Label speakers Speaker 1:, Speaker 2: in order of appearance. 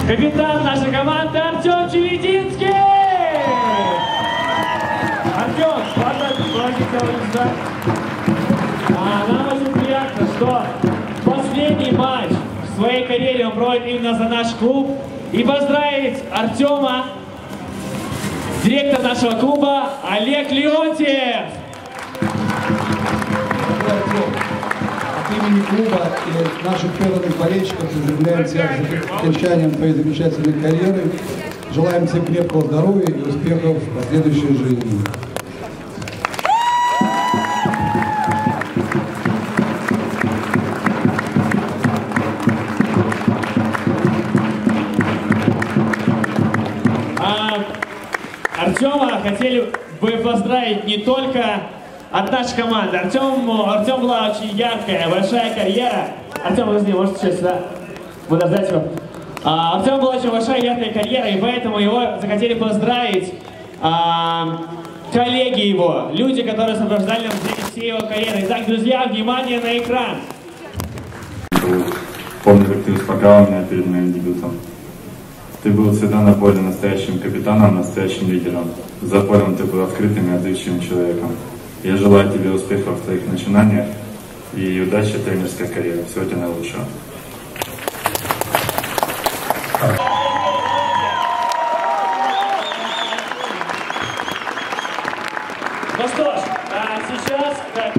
Speaker 1: Капитан нашей команды Артем Чевединский! Артем, ладно, нам очень приятно, что последний матч в своей карьере он проводит именно за наш клуб. И поздравить Артема, директор нашего клуба Олег Леонтьев.
Speaker 2: От имени клуба и наших преданных болельщиков поздравляем тебя с окончанием твоей замечательной карьеры. Желаем тебе крепкого здоровья и успехов в последующей жизни.
Speaker 1: Артема хотели бы поздравить не только от нашей команды. Артем была очень яркая, большая карьера. Артем, подожди, может сейчас сюда подождать его. Артем была очень большая, яркая карьера, и поэтому его захотели поздравить коллеги его, люди, которые сопровождали всей его карьеры. Итак, друзья, внимание на экран.
Speaker 3: Помню, как ты успокаивал меня перед моим дебютом. Ты был всегда на поле настоящим капитаном, настоящим лидером. За полем ты был открытым и отзывчивым человеком. Я желаю тебе успехов в твоих начинаниях и удачи в тренерской карьере. Всего тебе наилучшего.
Speaker 1: Ну что ж, сейчас, как